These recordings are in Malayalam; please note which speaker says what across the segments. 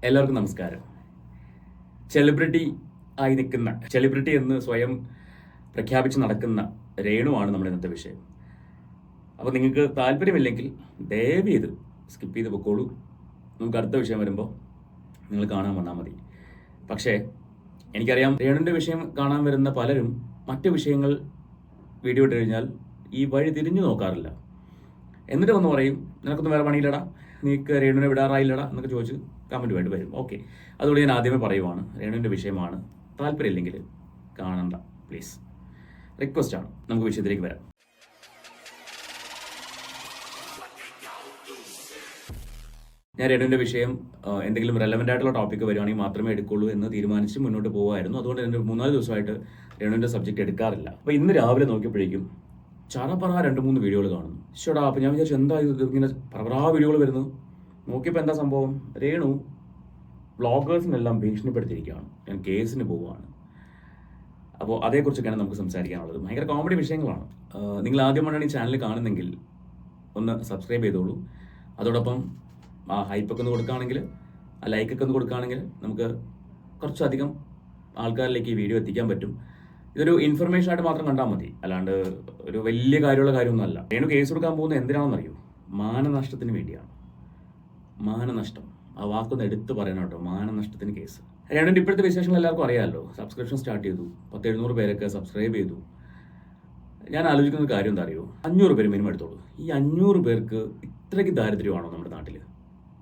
Speaker 1: എല്ലാവർക്കും നമസ്കാരം. സെലിബ്രിറ്റി എന്ന് സ്വയം പ്രഖ്യാപിച്ച് നടക്കുന്ന രേണുവാണ് നമ്മുടെ ഇന്നത്തെ വിഷയം. അപ്പോൾ നിങ്ങൾക്ക് താല്പര്യമില്ലെങ്കിൽ ദയവ് ചെയ്ത് സ്കിപ്പ് ചെയ്ത് പൊക്കോളൂ. നമുക്ക് അടുത്ത വിഷയം വരുമ്പോൾ നിങ്ങൾ കാണാൻ വന്നാൽ മതി. പക്ഷേ എനിക്കറിയാം, രേണുവിൻ്റെ വിഷയം കാണാൻ വരുന്ന പലരും മറ്റ് വിഷയങ്ങൾ വീഡിയോ ഇട്ട് കഴിഞ്ഞാൽ ഈ വഴി തിരിഞ്ഞു നോക്കാറില്ല. എന്നിട്ട് വന്ന് പറയും, നിനക്കൊന്നും വേറെ പണിയില്ലടാ, നീക്ക് രേണുവിനെ വിടാറായില്ലടാ എന്നൊക്കെ ചോദിച്ച് കമൻറ്റുമായിട്ട് വരും. ഓക്കെ, അതുകൊണ്ട് ഞാൻ ആദ്യമേ പറയുവാണ്, രേണുവിൻ്റെ വിഷയമാണ്. താല്പര്യമില്ലെങ്കിൽ കാണണ്ട, പ്ലീസ്, റിക്വസ്റ്റാണ്. നമുക്ക് വിഷയത്തിലേക്ക് വരാം. ഞാൻ രേണുവിൻ്റെ വിഷയം എന്തെങ്കിലും റെലവൻ്റ് ആയിട്ടുള്ള ടോപ്പിക്ക് വരുവാണെങ്കിൽ മാത്രമേ എടുക്കുള്ളൂ എന്ന് തീരുമാനിച്ച് മുന്നോട്ട് പോകുമായിരുന്നു. അതുകൊണ്ട് എൻ്റെ 3-4 ദിവസമായിട്ട് രേണുവിൻ്റെ സബ്ജക്റ്റ് എടുക്കാറില്ല. അപ്പോൾ ഇന്ന് രാവിലെ നോക്കിയപ്പോഴേക്കും ചറപറ 2-3 വീഡിയോകൾ കാണുന്നു. ശോടാ, അപ്പോൾ ഞാൻ വിചാരിച്ചു എന്താ ഇത് ഇങ്ങനെ പറപറാ വീഡിയോകൾ വരുന്നു. നോക്കിയപ്പോൾ എന്താ സംഭവം, രേണു വ്ളോഗേഴ്സിനെല്ലാം ഭീഷണിപ്പെടുത്തിയിരിക്കുകയാണ്, ഞാൻ കേസിന് പോവുകയാണ്. അപ്പോൾ അതേക്കുറിച്ചൊക്കെയാണ് നമുക്ക് സംസാരിക്കാനുള്ളത്. ഭയങ്കര കോമഡി വിഷയങ്ങളാണ്. നിങ്ങൾ ആദ്യമായിട്ടാണ് ഈ ചാനൽ കാണുന്നെങ്കിൽ ഒന്ന് സബ്സ്ക്രൈബ് ചെയ്തോളൂ. അതോടൊപ്പം ആ ഹൈപ്പൊക്കെ ഒന്ന് കൊടുക്കുകയാണെങ്കിൽ, ആ ലൈക്കൊക്കെ ഒന്ന് കൊടുക്കുകയാണെങ്കിൽ നമുക്ക് കുറച്ചധികം ആൾക്കാരിലേക്ക് ഈ വീഡിയോ എത്തിക്കാൻ പറ്റും. ഇതൊരു ഇൻഫർമേഷൻ ആയിട്ട് മാത്രം കണ്ടാൽ മതി, അല്ലാണ്ട് ഒരു വലിയ കാര്യമുള്ള കാര്യമൊന്നുമല്ല. രേണു കേസ് കൊടുക്കാൻ പോകുന്നത് എന്തിനാണെന്നറിയോ? മാനനഷ്ടത്തിന് വേണ്ടിയാണ്. മാനനഷ്ടം, ആ വാക്കൊന്ന് എടുത്ത് പറയണം കേട്ടോ, മാനനഷ്ടത്തിന് കേസ്. രേണുവിൻ്റെ ഇപ്പോഴത്തെ വിശേഷങ്ങൾ എല്ലാവർക്കും അറിയാമല്ലോ. സബ്സ്ക്രിപ്ഷൻ സ്റ്റാർട്ട് ചെയ്തു, 1000-700 പേരൊക്കെ സബ്സ്ക്രൈബ് ചെയ്തു. ഞാൻ ആലോചിക്കുന്ന കാര്യം എന്താ അറിയോ, 500 പേര് മിനിമം എടുത്തോളൂ. ഈ 500 പേർക്ക് ഇത്രയ്ക്ക് ദാരിദ്ര്യമാണോ നമ്മുടെ നാട്ടിൽ?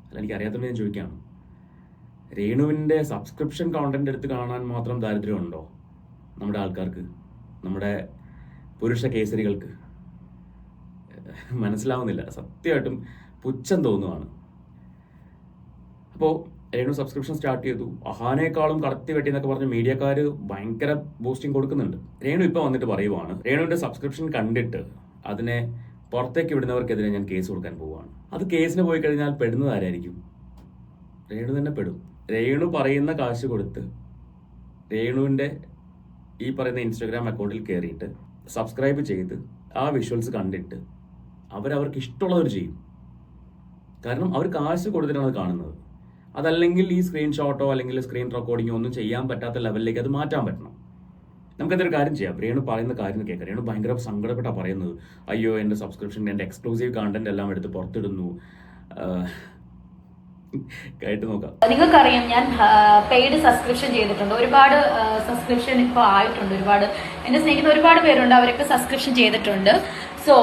Speaker 1: അല്ല, എനിക്ക് അറിയാത്തത് ഞാൻ ചോദിക്കുകയാണ്. രേണുവിൻ്റെ സബ്സ്ക്രിപ്ഷൻ കോണ്ടന്റ് എടുത്ത് കാണാൻ മാത്രം ദാരിദ്ര്യമുണ്ടോ നമ്മുടെ ആൾക്കാർക്ക്, നമ്മുടെ പുരുഷ കേസരികൾക്ക്? മനസ്സിലാവുന്നില്ല, സത്യമായിട്ടും പുച്ഛം തോന്നുവാണ്. അപ്പോൾ രേണു സബ്സ്ക്രിപ്ഷൻ സ്റ്റാർട്ട് ചെയ്തു, അഹാനേക്കാളും കടത്തി വെട്ടി എന്നൊക്കെ പറഞ്ഞ് മീഡിയക്കാർ ഭയങ്കര ബൂസ്റ്റിംഗ് കൊടുക്കുന്നുണ്ട്. രേണു ഇപ്പോൾ വന്നിട്ട് പറയുവാണ്, രേണുവിൻ്റെ സബ്സ്ക്രിപ്ഷൻ കണ്ടിട്ട് അതിനെ പുറത്തേക്ക് വിടുന്നവർക്കെതിരെ ഞാൻ കേസ് കൊടുക്കാൻ പോവുകയാണ്. അത് കേസിന് പോയി കഴിഞ്ഞാൽ പെടുന്നത് ആരായിരിക്കും? രേണു തന്നെ പെടും. രേണു പറയുന്ന കാശ് കൊടുത്ത് രേണുവിൻ്റെ ഈ പറയുന്ന ഇൻസ്റ്റാഗ്രാം അക്കൗണ്ടിൽ കയറിയിട്ട് സബ്സ്ക്രൈബ് ചെയ്ത് ആ വിഷ്വൽസ് കണ്ടിട്ട് അവർക്ക് ഇഷ്ടമുള്ളവർ ചെയ്യും. കാരണം അവർ കാശ് കൊടുത്തിട്ടാണ് അത് കാണുന്നത്. അതല്ലെങ്കിൽ ഈ സ്ക്രീൻഷോട്ടോ അല്ലെങ്കിൽ സ്ക്രീൻ റെക്കോർഡിങ്ങോ ഒന്നും ചെയ്യാൻ പറ്റാത്ത ലെവലിലേക്ക് അത് മാറ്റാൻ പറ്റണം. നമുക്കതൊരു കാര്യം ചെയ്യാം. രേണു പറയുന്ന കാര്യം കേൾക്കാം. രേണു ഭയങ്കര സങ്കടപ്പെട്ടാണ് പറയുന്നത്, അയ്യോ എൻ്റെ സബ്സ്ക്രിപ്ഷൻ, എൻ്റെ എക്സ്ക്ലൂസീവ് കണ്ടന്റ് എല്ലാം എടുത്ത് പുറത്തിടുന്നു. കേട്ട് നോക്കാം.
Speaker 2: നിങ്ങൾക്കറിയാം, ഞാൻ പെയ്ഡ് സബ്സ്ക്രിപ്ഷൻ ചെയ്തിട്ടുണ്ട്. ഒരുപാട് സബ്സ്ക്രിപ്ഷൻ ഇപ്പോൾ ആയിട്ടുണ്ട്. ഒരുപാട് എന്നെ സ്നേഹിക്കുന്ന ഒരുപാട് പേരുണ്ട്, അവരൊക്കെ സബ്സ്ക്രിപ്ഷൻ ചെയ്തിട്ടുണ്ട്. സോ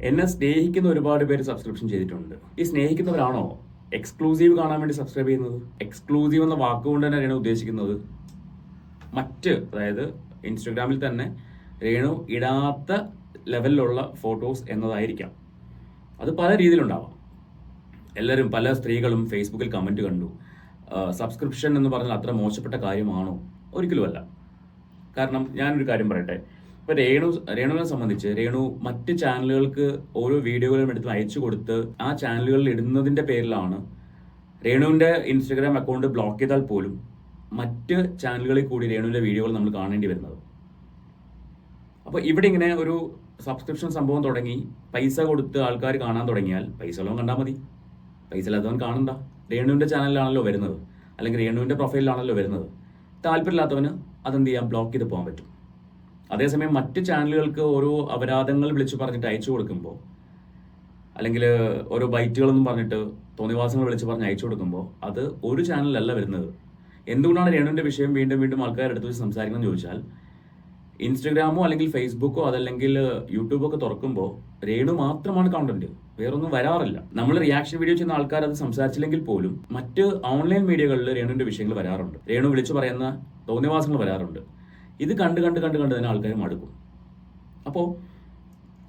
Speaker 1: എന്നെ സ്നേഹിക്കുന്ന ഒരുപാട് പേര് സബ്സ്ക്രിപ്ഷൻ ചെയ്തിട്ടുണ്ട്. ഈ സ്നേഹിക്കുന്നവരാണോ എക്സ്ക്ലൂസീവ് കാണാൻ വേണ്ടി സബ്സ്ക്രൈബ് ചെയ്യുന്നത്? എക്സ്ക്ലൂസീവ് എന്ന വാക്കുകൊണ്ട് തന്നെയാണ് ഉദ്ദേശിക്കുന്നത് അതായത് ഇൻസ്റ്റഗ്രാമിൽ തന്നെ രേണു ഇടാത്ത ലെവലിലുള്ള ഫോട്ടോസ് എന്നതായിരിക്കാം. അത് പല രീതിയിലുണ്ടാവാം. എല്ലാവരും, പല സ്ത്രീകളും ഫേസ്ബുക്കിൽ കമൻറ്റ് കണ്ടു, സബ്സ്ക്രിപ്ഷൻ എന്ന് പറഞ്ഞാൽ അത്ര മോശപ്പെട്ട കാര്യമാണോ? ഒരിക്കലുമല്ല. കാരണം ഞാനൊരു കാര്യം പറയട്ടെ, ഇപ്പോൾ രേണുവിനെ സംബന്ധിച്ച് രേണു മറ്റ് ചാനലുകൾക്ക് ഓരോ വീഡിയോകളും എടുത്ത് അയച്ചു കൊടുത്ത് ആ ചാനലുകളിൽ ഇടുന്നതിൻ്റെ പേരിലാണ് രേണുവിൻ്റെ ഇൻസ്റ്റഗ്രാം അക്കൗണ്ട് ബ്ലോക്ക് ചെയ്താൽ പോലും മറ്റ് ചാനലുകളിൽ കൂടി രേണുവിൻ്റെ വീഡിയോകൾ നമ്മൾ കാണേണ്ടി വരുന്നത്. അപ്പോൾ ഇവിടെ ഇങ്ങനെ ഒരു സബ്സ്ക്രിപ്ഷൻ സംഭവം തുടങ്ങി, പൈസ കൊടുത്ത് ആൾക്കാർ കാണാൻ തുടങ്ങിയാൽ പൈസ ഉള്ളവൻ കണ്ടാൽ മതി, പൈസ ഇല്ലാത്തവൻ കാണണ്ട. രേണുവിൻ്റെ ചാനലിലാണല്ലോ വരുന്നത്, അല്ലെങ്കിൽ രേണുവിൻ്റെ പ്രൊഫൈലിലാണല്ലോ വരുന്നത്. താല്പര്യമില്ലാത്തവന് അതെന്ത് ചെയ്യാം, ബ്ലോക്ക് ചെയ്ത് പോകാൻ പറ്റും. അതേസമയം മറ്റ് ചാനലുകൾക്ക് ഓരോ അപരാധങ്ങൾ വിളിച്ച് പറഞ്ഞിട്ട് അയച്ചു കൊടുക്കുമ്പോൾ, അല്ലെങ്കിൽ ഓരോ ബൈറ്റുകളെന്നും പറഞ്ഞിട്ട് തോന്നിവാസങ്ങൾ വിളിച്ച് പറഞ്ഞ് അയച്ചു കൊടുക്കുമ്പോൾ അത് ഒരു ചാനലിലല്ല വരുന്നത്. എന്തുകൊണ്ടാണ് രേണുവിൻ്റെ വിഷയം വീണ്ടും വീണ്ടും ആൾക്കാരുടെ അടുത്ത് വെച്ച് സംസാരിക്കണം ചോദിച്ചാൽ, ഇൻസ്റ്റഗ്രാമോ അല്ലെങ്കിൽ ഫേസ്ബുക്കോ അതല്ലെങ്കിൽ യൂട്യൂബോ ഒക്കെ തുറക്കുമ്പോൾ രേണു മാത്രമാണ് കണ്ടന്റ്, വേറൊന്നും വരാറില്ല. നമ്മൾ റിയാക്ഷൻ വീഡിയോ ചെയ്യുന്ന ആൾക്കാർ അത് സംസാരിച്ചില്ലെങ്കിൽ പോലും മറ്റ് ഓൺലൈൻ മീഡിയകളിൽ രേണുവിൻ്റെ വിഷയങ്ങൾ വരാറുണ്ട്, രേണു വിളിച്ചു പറയുന്ന തോന്നിവാസങ്ങൾ വരാറുണ്ട്. ഇത് കണ്ട് തന്നെ ആൾക്കാർ മടുക്കും. അപ്പോൾ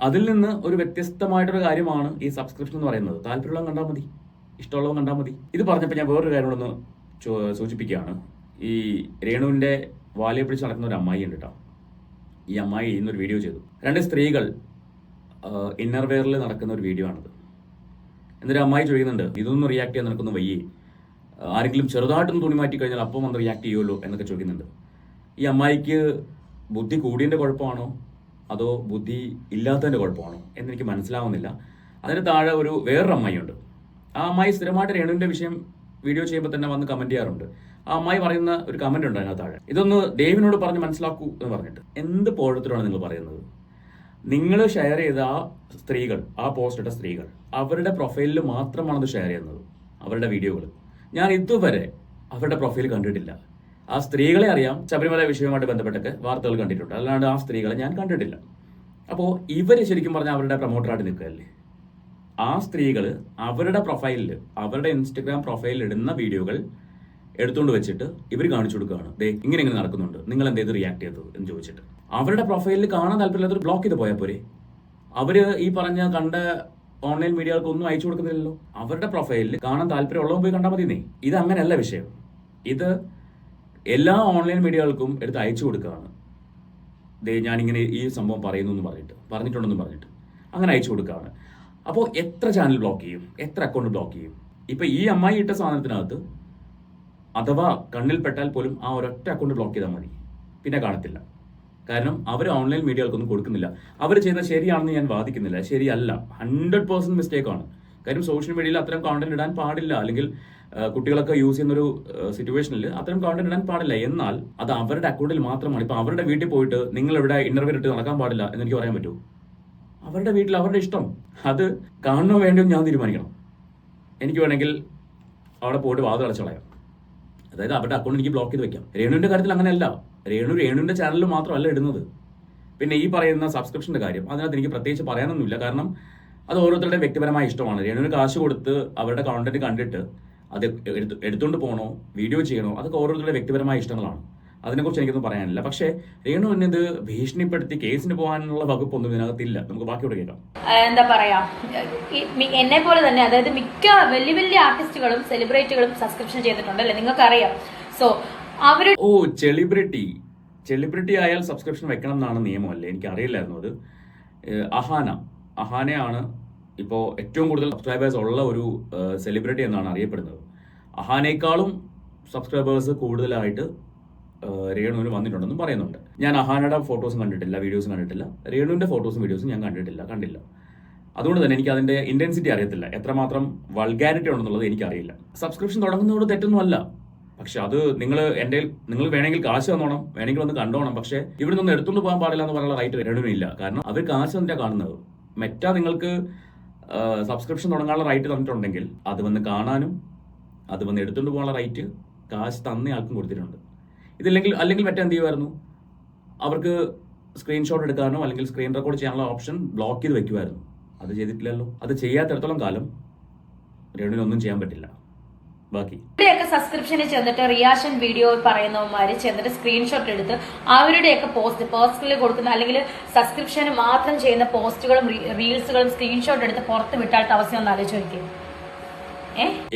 Speaker 1: അതിൽ നിന്ന് ഒരു വ്യത്യസ്തമായിട്ടൊരു കാര്യമാണ് ഈ സബ്സ്ക്രിപ്ഷൻ എന്ന് പറയുന്നത്. താല്പര്യമുള്ളവൻ കണ്ടാൽ മതി, ഇഷ്ടമുള്ളവൻ കണ്ടാൽ മതി. ഇത് പറഞ്ഞപ്പോൾ ഞാൻ വേറൊരു കാര്യം ഒന്ന് സൂചിപ്പിക്കുകയാണ്. ഈ രേണുവിൻ്റെ വാലയെ പിടിച്ച് നടക്കുന്ന ഒരു അമ്മായി ഉണ്ട് കേട്ടോ. ഈ അമ്മായി ഇന്നൊരു വീഡിയോ ചെയ്തു. 2 സ്ത്രീകൾ ഇന്നർ വെയറിൽ നടക്കുന്ന ഒരു വീഡിയോ ആണത്. എന്നിട്ട് അമ്മായി ചോദിക്കുന്നുണ്ട്, ഇതൊന്നും റിയാക്ട് ചെയ്യാൻ നിനക്കൊന്നും വയ്യേ, ആരെങ്കിലും ചെറുതായിട്ടൊന്ന് തുണി മാറ്റി കഴിഞ്ഞാൽ അപ്പം വന്ന് റിയാക്ട് ചെയ്യുമല്ലോ എന്നൊക്കെ ചോദിക്കുന്നുണ്ട്. ഈ അമ്മായിക്ക് ബുദ്ധി കൂടിയതിൻ്റെ കുഴപ്പമാണോ അതോ ബുദ്ധി ഇല്ലാത്തതിൻ്റെ കുഴപ്പമാണോ എന്നെനിക്ക് മനസ്സിലാവുന്നില്ല. അതിന് താഴെ വേറൊരു അമ്മായിയുണ്ട്. ആ അമ്മായി സ്ഥിരമായിട്ട് രേണുവിൻ്റെ വിഷയം വീഡിയോ ചെയ്യുമ്പോൾ തന്നെ വന്ന് കമന്റ് ചെയ്യാറുണ്ട്. ആ അമ്മായി പറയുന്ന ഒരു കമന്റ് ഉണ്ട് അതിനകത്ത് താഴെ, ഇതൊന്ന് ദേവിനോട് പറഞ്ഞ് മനസ്സിലാക്കൂ എന്ന് പറഞ്ഞിട്ട്. എന്ത് പോഴത്തിലാണ് നിങ്ങൾ പറയുന്നത്? നിങ്ങൾ ഷെയർ ചെയ്ത ആ സ്ത്രീകൾ, ആ പോസ്റ്റ് ഇട്ട സ്ത്രീകൾ, അവരുടെ പ്രൊഫൈലിൽ മാത്രമാണത് ഷെയർ ചെയ്യുന്നത്, അവരുടെ വീഡിയോകൾ. ഞാൻ ഇതുവരെ അവരുടെ പ്രൊഫൈൽ കണ്ടിട്ടില്ല. ആ സ്ത്രീകളെ അറിയാം, ശബരിമല വിഷയവുമായിട്ട് ബന്ധപ്പെട്ടൊക്കെ വാർത്തകൾ കണ്ടിട്ടുണ്ട്, അല്ലാണ്ട് ആ സ്ത്രീകളെ ഞാൻ കണ്ടിട്ടില്ല. അപ്പോൾ ഇവർ ശരിക്കും പറഞ്ഞാൽ അവരുടെ പ്രൊമോട്ടറായിട്ട് നിൽക്കുകയല്ലേ. ആ സ്ത്രീകൾ അവരുടെ പ്രൊഫൈലിൽ, അവരുടെ ഇൻസ്റ്റഗ്രാം പ്രൊഫൈലിൽ ഇടുന്ന വീഡിയോകൾ എടുത്തുകൊണ്ട് വെച്ചിട്ട് ഇവർ കാണിച്ചു കൊടുക്കുകയാണ്, ദേ ഇങ്ങനെ നടക്കുന്നുണ്ട്, നിങ്ങൾ എന്തേത് റിയാക്ട് ചെയ്തത് എന്ന് ചോദിച്ചിട്ട്. അവരുടെ പ്രൊഫൈലിൽ കാണാൻ താല്പര്യമില്ലാത്തവർ ബ്ലോക്ക് ചെയ്ത് പോയാൽ പോരെ? അവര് ഈ പറഞ്ഞ കണ്ട ഓൺലൈൻ മീഡിയകൾക്ക് ഒന്നും അയച്ചു കൊടുക്കുന്നില്ലല്ലോ. അവരുടെ പ്രൊഫൈലിൽ കാണാൻ താല്പര്യമുള്ളവൻ പോയി കണ്ടാൽ മതി. ഇത് അങ്ങനെയല്ല വിഷയം. ഇത് എല്ലാ ഓൺലൈൻ മീഡിയകൾക്കും എടുത്ത് അയച്ചു കൊടുക്കുകയാണ്. ദേ ഞാനിങ്ങനെ ഈ സംഭവം പറഞ്ഞിട്ടുണ്ടെന്ന് പറഞ്ഞിട്ട് അങ്ങനെ അയച്ചു കൊടുക്കുകയാണ്. അപ്പോൾ എത്ര ചാനൽ ബ്ലോക്ക് ചെയ്യും, എത്ര അക്കൗണ്ട് ബ്ലോക്ക് ചെയ്യും? ഇപ്പൊ ഈ അമ്മായി ഇട്ട സാധനത്തിനകത്ത് അഥവാ കണ്ണിൽപ്പെട്ടാൽ പോലും ആ ഒരൊറ്റ അക്കൗണ്ട് ബ്ലോക്ക് ചെയ്താൽ മതി, പിന്നെ കാണത്തില്ല. കാരണം അവർ ഓൺലൈൻ മീഡിയകൾക്കൊന്നും കൊടുക്കുന്നില്ല. അവർ ചെയ്യുന്നത് ശരിയാണെന്ന് ഞാൻ വാദിക്കുന്നില്ല, ശരിയല്ല, 100% മിസ്റ്റേക്കാണ്. കാര്യം സോഷ്യൽ മീഡിയയിൽ അത്തരം കോണ്ടന്റ് ഇടാൻ പാടില്ല, അല്ലെങ്കിൽ കുട്ടികളൊക്കെ യൂസ് ചെയ്യുന്നൊരു സിറ്റുവേഷനിൽ അത്തരം കോണ്ടന്റ് ഇടാൻ പാടില്ല. എന്നാൽ അത് അവരുടെ അക്കൗണ്ടിൽ മാത്രമാണ്. ഇപ്പൊ അവരുടെ വീട്ടിൽ പോയിട്ട് നിങ്ങൾ ഇവിടെ ഇന്റർവ്യൂ ഇട്ട് നടക്കാൻ പാടില്ല എന്ന് എനിക്ക് പറയാൻ പറ്റുമോ? അവരുടെ വീട്ടിൽ അവരുടെ ഇഷ്ടം, അത് കാണണോ വേണ്ടോ ഞാൻ തീരുമാനിക്കണം. എനിക്ക് വേണമെങ്കിൽ അവിടെ പോയിട്ട് വാതിൽ അടച്ചു കളയാം. അതായത് അവരുടെ അക്കൗണ്ട് എനിക്ക് ബ്ലോക്ക് ചെയ്ത് വെക്കാം. രേണുവിന്റെ കാര്യത്തിൽ അങ്ങനെയല്ല. രേണുവിന്റെ ചാനലിൽ മാത്രമല്ല ഇടുന്നത്. പിന്നെ ഈ പറയുന്ന സബ്സ്ക്രിപ്ഷന്റെ കാര്യം, അതിനകത്ത് എനിക്ക് പ്രത്യേകിച്ച് പറയാനൊന്നുമില്ല. കാരണം അത് ഓരോരുത്തരുടെ വ്യക്തിപരമായ ഇഷ്ടമാണ്. രേണുവിന് കാശ് കൊടുത്ത് അവരുടെ കോണ്ടന്റ് കണ്ടിട്ട് അത് എടുത്തുകൊണ്ട് പോകണോ, വീഡിയോ ചെയ്യണോ, അതൊക്കെ ഓരോരുത്തരുടെ വ്യക്തിപരമായ ഇഷ്ടങ്ങളാണ്. അതിനെക്കുറിച്ച് എനിക്കൊന്നും പറയാനില്ല. പക്ഷേ രേണു എന്നെ ഇത് ഭീഷണിപ്പെടുത്തി കേസിന് പോകാനുള്ള വകുപ്പൊന്നും ഇതിനകത്തില്ല. നമുക്ക് ബാക്കിയോട് കേൾക്കാം.
Speaker 2: എന്താ പറയാ, എന്നെ പോലെ തന്നെ, അതായത് മിക്ക വലിയ വലിയ ആർട്ടിസ്റ്റുകളും സെലിബ്രിറ്റികളും സബ്സ്ക്രിപ്ഷൻ ചെയ്തിട്ടുണ്ട് അല്ലേ, നിങ്ങൾക്കറിയാം. സോ അവര് സെലിബ്രിറ്റി ആയാൽ സബ്സ്ക്രിപ്ഷൻ വെക്കണം എന്നാണ് നിയമമല്ലേ? എനിക്ക് അറിയില്ലായിരുന്നു അത്. അഹാനയാണ് ഇപ്പോൾ ഏറ്റവും കൂടുതൽ സബ്സ്ക്രൈബേഴ്സ് ഉള്ള ഒരു സെലിബ്രിറ്റി എന്നാണ് അറിയപ്പെടുന്നത്. അഹാനേക്കാളും സബ്സ്ക്രൈബേഴ്സ് കൂടുതലായിട്ട് രേണുവിന് വന്നിട്ടുണ്ടെന്നും പറയുന്നുണ്ട്. ഞാൻ അഹാനയുടെ ഫോട്ടോസും കണ്ടിട്ടില്ല, വീഡിയോസും കണ്ടിട്ടില്ല. രേണുവിന്റെ ഫോട്ടോസും വീഡിയോസും ഞാൻ കണ്ടില്ല. അതുകൊണ്ട് തന്നെ എനിക്ക് അതിന്റെ ഇന്റൻസിറ്റി അറിയത്തില്ല, എത്രമാത്രം വൾഗാരിറ്റി ഉണ്ടെന്നുള്ളത് എനിക്കറിയില്ല. സബ്സ്ക്രിപ്ഷൻ തുടങ്ങുന്നതോട് തെറ്റൊന്നുമല്ല. പക്ഷെ അത് നിങ്ങൾ വേണമെങ്കിൽ കാശ് തന്നോണം, വേണമെങ്കിൽ വന്ന് കണ്ടോണം. പക്ഷെ ഇവിടെ നിന്ന് എടുത്തുകൊണ്ട് പോകാൻ പാടില്ല എന്ന് പറയാനുള്ള റൈറ്റ് രേണുവിനില്ല. കാരണം അവർ കാശ് തന്നിട്ടാണ് കാണുന്നത്. മെറ്റ നിങ്ങൾക്ക് സബ്സ്ക്രിപ്ഷൻ തുടങ്ങാനുള്ള റൈറ്റ് തന്നിട്ടുണ്ടെങ്കിൽ അത് വന്ന് കാണാനും അത് വന്ന് എടുത്തുകൊണ്ട് പോകാനുള്ള റൈറ്റ് കാശ് തന്ന ആൾക്കും കൊടുത്തിട്ടുണ്ട്. അല്ലെങ്കിൽ മറ്റേ എന്ത് ചെയ്യുമായിരുന്നു, അവർക്ക് സ്ക്രീൻഷോട്ട് എടുക്കാനോ അല്ലെങ്കിൽ സ്ക്രീൻ റെക്കോർഡ് ചെയ്യാനുള്ള ഓപ്ഷൻ ബ്ലോക്ക് ചെയ്ത് വെക്കുമായിരുന്നു. അത് ചെയ്തിട്ടില്ലല്ലോ. അത് ചെയ്യാത്തിടത്തോളം കാലം രേണുവിനൊന്നും ചെയ്യാൻ പറ്റില്ല. ബാക്കി ഇവിടെയൊക്കെ സബ്സ്ക്രിപ്ഷന് ചെന്നിട്ട് റിയാക്ഷൻ വീഡിയോ പറയുന്നവന്മാര് ചെന്നിട്ട് സ്ക്രീൻഷോട്ട് എടുത്ത് അവരുടെയൊക്കെ പോസ്റ്റ് പേഴ്സണലി കൊടുക്കുന്ന അല്ലെങ്കിൽ സബ്സ്ക്രിപ്ഷന് മാത്രം ചെയ്യുന്ന പോസ്റ്റുകളും റീൽസുകളും സ്ക്രീൻഷോട്ട് എടുത്ത് പുറത്ത് വിട്ടാലത്തെ അവസ്ഥ ഒന്ന് ആലോചിക്കും.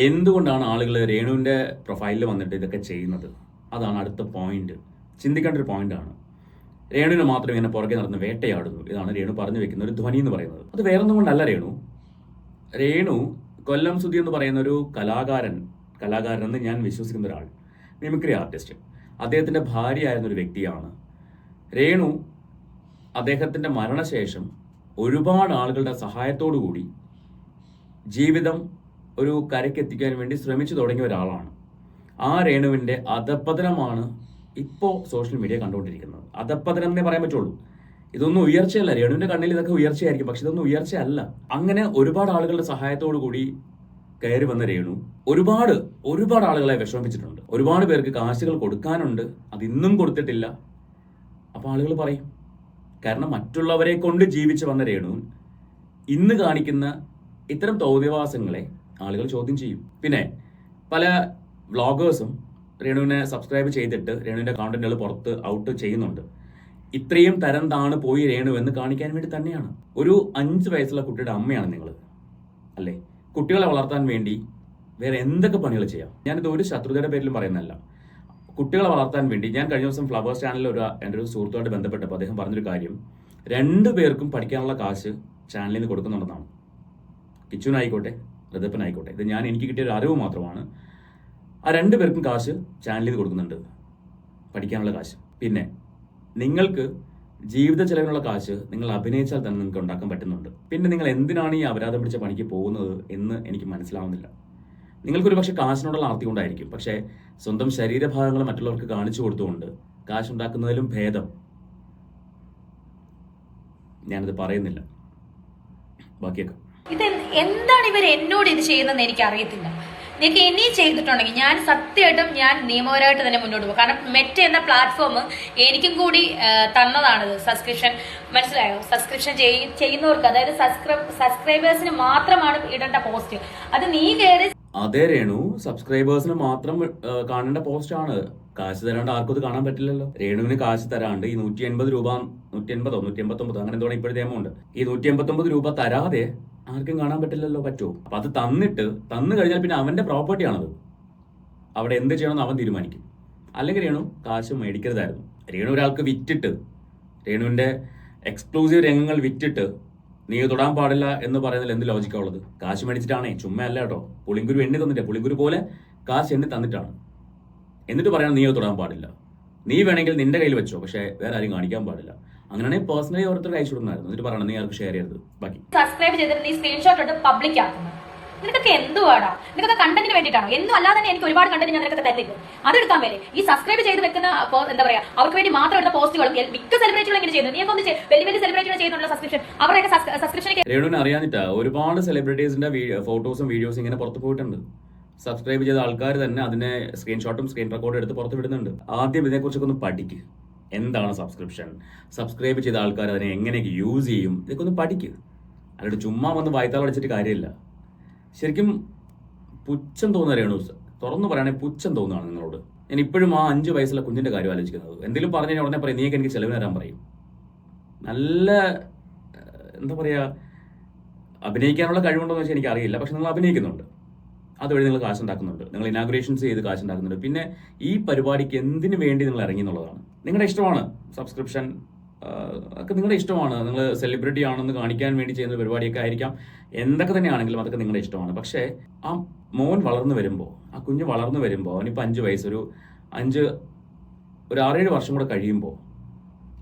Speaker 1: എന്തുകൊണ്ടാണ് ആളുകൾ രേണുവിന്റെ പ്രൊഫൈലിൽ വന്നിട്ട് ഇതൊക്കെ ചെയ്യുന്നത്? അതാണ് അടുത്ത പോയിന്റ്, ചിന്തിക്കേണ്ട ഒരു പോയിന്റാണ്. രേണുവിനെ മാത്രം ഇങ്ങനെ പുറകെ നടന്ന് വേട്ടയാടുന്നു, ഇതാണ് രേണു പറഞ്ഞു വെക്കുന്ന ഒരു ധ്വനി എന്ന് പറയുന്നത്. അത് വേറൊന്നും കൊണ്ടല്ല. രേണു കൊല്ലം സുധി എന്ന് പറയുന്ന ഒരു കലാകാരനെന്ന് ഞാൻ വിശ്വസിക്കുന്ന ഒരാൾ, മിമിക്രി ആർട്ടിസ്റ്റ്, അദ്ദേഹത്തിന്റെ ഭാര്യയായിരുന്ന ഒരു വ്യക്തിയാണ്. രേണു അദ്ദേഹത്തിന്റെ മരണശേഷം ഒരുപാട് ആളുകളുടെ സഹായത്തോടു കൂടി ജീവിതം ഒരു കരയ്ക്കെത്തിക്കാൻ വേണ്ടി ശ്രമിച്ചു തുടങ്ങിയ ഒരാളാണ്. ആ രേണുവിന്റെ അധപ്പതനമാണ് ഇപ്പോൾ സോഷ്യൽ മീഡിയ കണ്ടുകൊണ്ടിരിക്കുന്നത്. അധപ്പതനം എന്നേ പറയാൻ പറ്റുള്ളൂ. ഇതൊന്നും ഉയർച്ചയല്ല. രേണുവിന്റെ കണ്ണിൽ ഇതൊക്കെ ഉയർച്ചയായിരിക്കും, പക്ഷെ ഇതൊന്നും ഉയർച്ചയല്ല. അങ്ങനെ ഒരുപാട് ആളുകളുടെ സഹായത്തോടു കൂടി കയറി വന്ന രേണു ഒരുപാട് ആളുകളെ വിഷമിപ്പിച്ചിട്ടുണ്ട്. ഒരുപാട് പേർക്ക് കാശുകൾ കൊടുക്കാനുണ്ട്, അതിന്നും കൊടുത്തിട്ടില്ല. അപ്പൊ ആളുകൾ പറയും, കാരണം മറ്റുള്ളവരെ കൊണ്ട് ജീവിച്ചു വന്ന രേണു ഇന്ന് കാണിക്കുന്ന ഇത്തരം തോന്നിവാസങ്ങളെ ആളുകൾ ചോദ്യം ചെയ്യും. പിന്നെ പല വ്ളോഗേഴ്സും രേണുവിനെ സബ്സ്ക്രൈബ് ചെയ്തിട്ട് രേണുവിന്റെ കോണ്ടന്റുകൾ പുറത്ത് ഔട്ട് ചെയ്യുന്നുണ്ട്. ഇത്രയും തരം താണ് പോയി രേണു എന്ന് കാണിക്കാൻ വേണ്ടി തന്നെയാണ്. ഒരു 5 വയസ്സുള്ള കുട്ടിയുടെ അമ്മയാണ് നിങ്ങൾ അല്ലേ? കുട്ടികളെ വളർത്താൻ വേണ്ടി വേറെ എന്തൊക്കെ പണികൾ ചെയ്യാം. ഞാനിത് ഒരു ശത്രുതയുടെ പേരിലും പറയുന്നതല്ല. കുട്ടികളെ വളർത്താൻ വേണ്ടി ഞാൻ കഴിഞ്ഞ ദിവസം ഫ്ലവേഴ്സ് ചാനലിൽ എൻ്റെ ഒരു സുഹൃത്തുമായിട്ട് ബന്ധപ്പെട്ടപ്പോൾ അദ്ദേഹം പറഞ്ഞൊരു കാര്യം, 2 പേർക്കും പഠിക്കാനുള്ള കാശ് ചാനലിൽ നിന്ന് കൊടുക്കുന്നുണ്ടെന്നാണ്. കിച്ചുനായിക്കോട്ടെ ഋതപ്പനായിക്കോട്ടെ, ഇത് എനിക്ക് കിട്ടിയ ഒരു അറിവ് മാത്രമാണ്. ആ 2 പേർക്കും കാശ് ചാനലിൽ നിന്ന് കൊടുക്കുന്നുണ്ട്, പഠിക്കാനുള്ള കാശ്. പിന്നെ നിങ്ങൾക്ക് ജീവിത ചെലവിനുള്ള കാശ് നിങ്ങൾ അഭിനയിച്ചാൽ തന്നെ നിങ്ങൾക്ക് ഉണ്ടാക്കാൻ പറ്റുന്നുണ്ട്. പിന്നെ നിങ്ങൾ എന്തിനാണ് ഈ അപരാധം പിടിച്ച പണിക്ക് പോകുന്നത് എന്ന് എനിക്ക് മനസ്സിലാവുന്നില്ല. നിങ്ങൾക്കൊരു പക്ഷേ കാശിനോടുള്ള ആർത്തി കൊണ്ടായിരിക്കും, പക്ഷേ സ്വന്തം ശരീരഭാഗങ്ങൾ മറ്റുള്ളവർക്ക് കാണിച്ചു കൊടുത്തുകൊണ്ട് കാശുണ്ടാക്കുന്നതിലും ഭേദം. ഞാനത് പറയുന്നില്ല, ബാക്കിയൊക്കെ.
Speaker 3: ഇത് എന്താണ് ഇവർ എന്നോട് ഇത് ചെയ്യുന്നതെന്ന് എനിക്ക് അറിയത്തില്ല. എനിക്ക് ഇനി ചെയ്തിട്ടുണ്ടെങ്കിൽ ഞാൻ സത്യമായിട്ടും ഞാൻ നിയമപരമായിട്ട് തന്നെ മുന്നോട്ട് പോകും. കാരണം മെറ്റ എന്ന പ്ലാറ്റ്ഫോം എനിക്കും കൂടി തന്നതാണിത് സബ്സ്ക്രിപ്ഷൻ. മനസ്സിലായോ? സബ്സ്ക്രിപ്ഷൻ ചെയ്യുന്നവർക്ക്, അതായത് സബ്സ്ക്രൈബേഴ്സിന് മാത്രമാണ് ഇടേണ്ട പോസ്റ്റ്. അത് നീ കയറി
Speaker 1: അതേ രേണു, സബ്സ്ക്രൈബേഴ്സിന് മാത്രം കാണേണ്ട പോസ്റ്റ് ആണ്. കാശ് തരാണ്ട് ആർക്കും അത് കാണാൻ പറ്റില്ലല്ലോ. രേണുവിന് കാശ് തരാണ്ട് ഈ 180 രൂപ, 180 189 അങ്ങനെ എന്തോ ഇപ്പോഴത്തെ എമൗണ്ട്, ഈ 189 രൂപ തരാതെ ആർക്കും കാണാൻ പറ്റില്ലല്ലോ. പറ്റുമോ? അപ്പൊ അത് തന്നു കഴിഞ്ഞാൽ പിന്നെ അവന്റെ പ്രോപ്പർട്ടിയാണത്. അവിടെ എന്ത് ചെയ്യണമെന്ന് അവൻ തീരുമാനിക്കും. അല്ലെങ്കിൽ രേണു കാശ് മേടിക്കരുതായിരുന്നു. രേണു ഒരാൾക്ക് വിറ്റിട്ട്, രേണുവിന്റെ എക്സ്ക്ലൂസീവ് രംഗങ്ങൾ വിറ്റിട്ട് നീ തൊടാൻ പാടില്ല എന്ന് പറയുന്നതിൽ എന്ത് ലോജിക്കാ ഉള്ളത്? കാശ് മേടിച്ചിട്ടാണേ, ചുമ്മാ അല്ല കേട്ടോ. പുളിങ്കുരു എണ്ണി തന്നിട്ട്, പുളിങ്കുരു പോലെ കാശ് എണ്ണി തന്നിട്ടാണ്. എന്നിട്ട് പറയണം നീ തൊടാൻ പാടില്ല. നീ വേണമെങ്കിൽ നിന്റെ കയ്യിൽ വെച്ചോ, പക്ഷേ വേറെ ആരും കാണിക്കാൻ പാടില്ല. അങ്ങനെയാണെങ്കിൽ പേഴ്സണലി ഓരോരുത്തർ അയച്ചു കൊടുക്കുന്നായിരുന്നു. എന്നിട്ട് പറയണം നീ ആർക്ക് ഷെയർ ചെയ്യരുത്. ബാക്കി
Speaker 3: സബ്സ്ക്രൈബ് ചെയ്തിട്ട് നീ സ്ക്രീൻഷോട്ട് എടുത്ത് പബ്ലിക് ആക്കുന്നു. നിനക്കൊക്കെ എന്തുവാടാ? നിനക്കൊക്കെ കണ്ടന്റിന് വേണ്ടിയിട്ടാണോ? എന്നും അല്ലാതെ തന്നെ എനിക്ക് ഒരുപാട് കണ്ടന്റ് ഞാൻ നിനക്ക് തരുന്നില്ല. അതെടുക്കാൻ വരെ ഈ സബ്സ്ക്രൈബ് ചെയ്ത് വെക്കുന്ന എന്താ പറയാ, അവർക്ക് വേണ്ടി മാത്രം എടുത്ത പോസ്റ്റുകളും മിക്ക സെലിബ്രിറ്റികളും ഇങ്ങനെ ചെയ്യുന്നു. നീ ഒക്കെ ഒന്ന് വലിയ വലിയ സെലിബ്രിറ്റികൾ ചെയ്യുന്നുള്ള സബ്സ്ക്രിപ്ഷൻ, അവരുടെയൊക്കെ സബ്സ്ക്രിപ്ഷൻ
Speaker 1: രേണുവിനെ അറിയാനിട്ടാ ഒരുപാട് സെലിബ്രിറ്റീസിന്റെ ഫോട്ടോസും വീഡിയോസും ഇങ്ങനെ പുറത്ത് പോയിട്ടുണ്ട്. സബ്സ്ക്രൈബ് ചെയ്ത ആൾക്കാർ തന്നെ അതിനെ സ്ക്രീൻഷോട്ടും സ്ക്രീൻ റെക്കോർഡും എടുത്ത് പുറത്ത് വിടുന്നുണ്ട്. ആദ്യം ഇതിനെക്കുറിച്ചൊക്കെ ഒന്ന് പഠിക്കുക. എന്താണ് സബ്സ്ക്രിപ്ഷൻ, സബ്സ്ക്രൈബ് ചെയ്ത ആൾക്കാർ അതിനെ എങ്ങനെയൊക്കെ യൂസ് ചെയ്യും, ഇതൊക്കെ ഒന്ന് പഠിക്കുക. അല്ലാണ്ട് ചുമ്മാ വന്ന് വായ്ത്താൾ അടിച്ചിട്ട് കാര്യമില്ല. ശരിക്കും പുച്ഛം തോന്നുന്ന രേണു, തുറന്നു പറയുകയാണെങ്കിൽ പുച്ഛം തോന്നുകയാണ് നിങ്ങളോട്. ഞാൻ ഇപ്പോഴും ആ 5 വയസ്സുള്ള കുഞ്ഞിന്റെ കാര്യം ആലോചിക്കുന്നത്. എന്തെങ്കിലും പറഞ്ഞു കഴിഞ്ഞാൽ ഉടനെ പറയും നീയൊക്കെ എനിക്ക് ചെലവിന് തരാൻ പറയും. നല്ല എന്താ പറയുക, അഭിനയിക്കാനുള്ള കഴിവുണ്ടോ എന്ന് വെച്ചാൽ എനിക്ക് അറിയില്ല, പക്ഷെ നിങ്ങൾ അഭിനയിക്കുന്നുണ്ട്. അതുവഴി നിങ്ങൾ കാശുണ്ടാക്കുന്നുണ്ട്. നിങ്ങൾ ഇനാഗുറേഷൻസ് ചെയ്ത് കാശുണ്ടാക്കുന്നുണ്ട്. പിന്നെ ഈ പരിപാടിക്ക് എന്തിനു വേണ്ടി നിങ്ങൾ ഇറങ്ങി എന്നുള്ളതാണ്. നിങ്ങളുടെ ഇഷ്ടമാണ് സബ്സ്ക്രിപ്ഷൻ, ഒക്കെ നിങ്ങളുടെ ഇഷ്ടമാണ്. നിങ്ങൾ സെലിബ്രിറ്റി ആണെന്ന് കാണിക്കാൻ വേണ്ടി ചെയ്യുന്ന പരിപാടിയൊക്കെ ആയിരിക്കാം. എന്തൊക്കെ തന്നെയാണെങ്കിലും അതൊക്കെ നിങ്ങളുടെ ഇഷ്ടമാണ്. പക്ഷേ ആ മോൻ വളർന്നു വരുമ്പോൾ, ആ കുഞ്ഞ് വളർന്നു വരുമ്പോൾ, അവനിപ്പോൾ 5 വയസ്സ്, ഒരു 6-7 വർഷം കൂടെ കഴിയുമ്പോൾ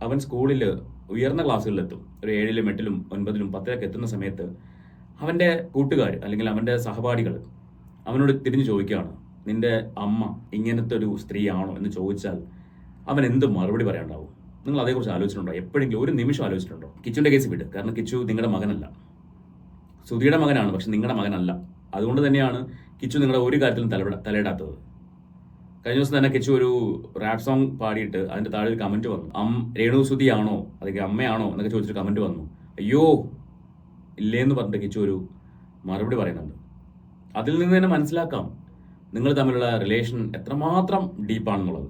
Speaker 1: അവൻ സ്കൂളിൽ ഉയർന്ന ക്ലാസ്സുകളിലെത്തും. ഒരു 7-ലും 8-ലും 9-ലും 10-ലൊക്കെ എത്തുന്ന സമയത്ത് അവൻ്റെ കൂട്ടുകാർ അല്ലെങ്കിൽ അവൻ്റെ സഹപാഠികൾ അവനോട് തിരിഞ്ഞു ചോദിക്കുകയാണ്, നിന്റെ അമ്മ ഇങ്ങനത്തെ ഒരു സ്ത്രീയാണോ എന്ന് ചോദിച്ചാൽ അവൻ എന്ത് മറുപടി പറയാണ്ടാവും? നിങ്ങൾ അതേക്കുറിച്ച് ആലോചിച്ചിട്ടുണ്ടോ? എപ്പോഴെങ്കിലും ഒരു നിമിഷം ആലോചിച്ചിട്ടുണ്ടോ? കിച്ചുവിൻ്റെ കേസ് വിട്. കാരണം കിച്ചു നിങ്ങളുടെ മകനല്ല, സുധിയുടെ മകനാണ്, പക്ഷെ നിങ്ങളുടെ മകനല്ല. അതുകൊണ്ട് തന്നെയാണ് കിച്ചു നിങ്ങളുടെ ഒരു കാര്യത്തിലും തലയിടാത്തത്. കഴിഞ്ഞ ദിവസം തന്നെ കിച്ചു ഒരു റാപ്പ് സോങ് പാടിയിട്ട് അതിൻ്റെ താഴെ ഒരു കമൻറ്റ് വന്നു. രേണു സുധിയാണോ അല്ലെങ്കിൽ അമ്മയാണോ എന്നൊക്കെ ചോദിച്ചിട്ട് കമൻറ്റ് വന്നു. അയ്യോ ഇല്ലേന്ന് പറഞ്ഞിട്ട് കിച്ചു ഒരു മറുപടി പറയുന്നുണ്ട്. അതിൽ നിന്ന് തന്നെ മനസ്സിലാക്കാം നിങ്ങൾ തമ്മിലുള്ള റിലേഷൻ എത്രമാത്രം ഡീപ്പാണെന്നുള്ളത്.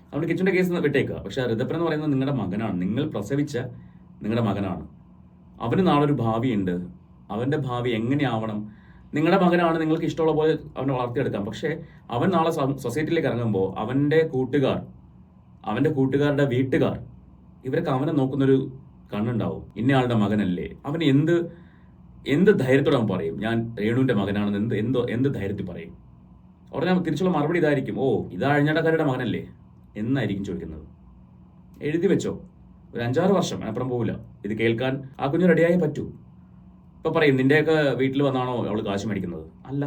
Speaker 1: അതുകൊണ്ട് കിച്ചുവിൻ്റെ കേസ് വിട്ടേക്കുക. പക്ഷെ ഋതപ്പൻ എന്ന് പറയുന്നത് നിങ്ങളുടെ മകനാണ്, നിങ്ങൾ പ്രസവിച്ച നിങ്ങളുടെ മകനാണ്. അവന് നാളെ ഒരു ഭാവിയുണ്ട്. അവൻ്റെ ഭാവി എങ്ങനെയാവണം? നിങ്ങളുടെ മകനാണ്, നിങ്ങൾക്ക് ഇഷ്ടമുള്ള പോലെ അവനെ വളർത്തിയെടുക്കാം. പക്ഷേ അവൻ നാളെ സൊസൈറ്റിയിലേക്ക് ഇറങ്ങുമ്പോൾ അവൻ്റെ കൂട്ടുകാർ, അവൻ്റെ കൂട്ടുകാരുടെ വീട്ടുകാർ, ഇവരൊക്കെ അവനെ നോക്കുന്നൊരു കണ്ണുണ്ടാവും. ഇന്നയാളുടെ മകനല്ലേ? അവന് എന്ത് ധൈര്യത്തോടെ അവൻ പറയും ഞാൻ രേണുവിൻ്റെ മകനാണെന്ന്? എന്ത് ധൈര്യത്തിൽ പറയും? ഉടനെ തിരിച്ചുള്ള മറുപടി ഇതായിരിക്കും, ഓ ഇതാ അഴിഞ്ഞാട്ടക്കാരുടെ മകനല്ലേ എന്നായിരിക്കും ചോദിക്കുന്നത്. എഴുതി വെച്ചോ, ഒരു 5-6 വർഷം അതിനപ്പുറം പോവില്ല. ഇത് കേൾക്കാൻ ആ കുഞ്ഞ് റെഡിയായേ പറ്റൂ. ഇപ്പം പറയും നിൻ്റെയൊക്കെ വീട്ടിൽ വന്നാണോ അവൾ കാശ് മേടിക്കുന്നത്? അല്ല.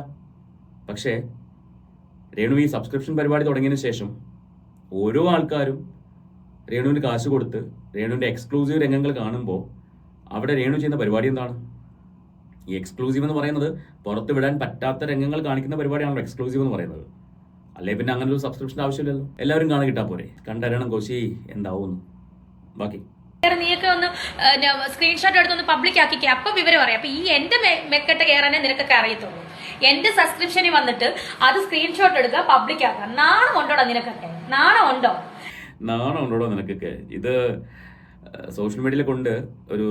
Speaker 1: പക്ഷേ രേണു ഈ സബ്സ്ക്രിപ്ഷൻ പരിപാടി തുടങ്ങിയതിന് ശേഷം ഓരോ ആൾക്കാരും രേണുവിന് കാശ് കൊടുത്ത് രേണുവിൻ്റെ എക്സ്ക്ലൂസീവ് രംഗങ്ങൾ കാണുമ്പോൾ അവിടെ രേണു ചെയ്യുന്ന പരിപാടി എന്താണ്? ഈ എക്സ്ക്ലൂസീവ് എന്ന് പറയുന്നത് പുറത്ത് വിടാൻ പറ്റാത്ത രംഗങ്ങൾ കാണിക്കുന്ന പരിപാടിയാണല്ലോ എക്സ്ക്ലൂസീവ് എന്ന് പറയുന്നത്. അല്ലെ പിന്നെ അങ്ങനെ ഒരു സബ്സ്ക്രിപ്ഷൻ ആവശ്യമില്ലല്ലോ. എല്ലാവരും കാണാൻ കിട്ടാൻ പോരെ? കണ്ടരണം കോശി എന്താവും. ബാക്കി
Speaker 3: നീയൊക്കെ ഒന്ന് സ്ക്രീൻഷോട്ട് എടുത്തൊന്ന് പബ്ലിക് ആക്കിക്കേ, അപ്പൊ വിവരം അറിയാം. അപ്പൊ ഈ എന്റെ മെക്കെട്ട് കയറാനേ നിനക്കൊക്കെ അറിയത്തുള്ളൂ. എന്റെ സബ്സ്ക്രിപ്ഷനിൽ വന്നിട്ട് അത് സ്ക്രീൻഷോട്ട് എടുക്കുക, പബ്ലിക് ആക്കുക. നാണം ഉണ്ടോടാ നിനക്കൊക്കെ? നാണം ഉണ്ടോടോ
Speaker 1: നിനക്കൊക്കെ? ഇത് സോഷ്യൽ മീഡിയയിൽ കൊണ്ട് ഒരു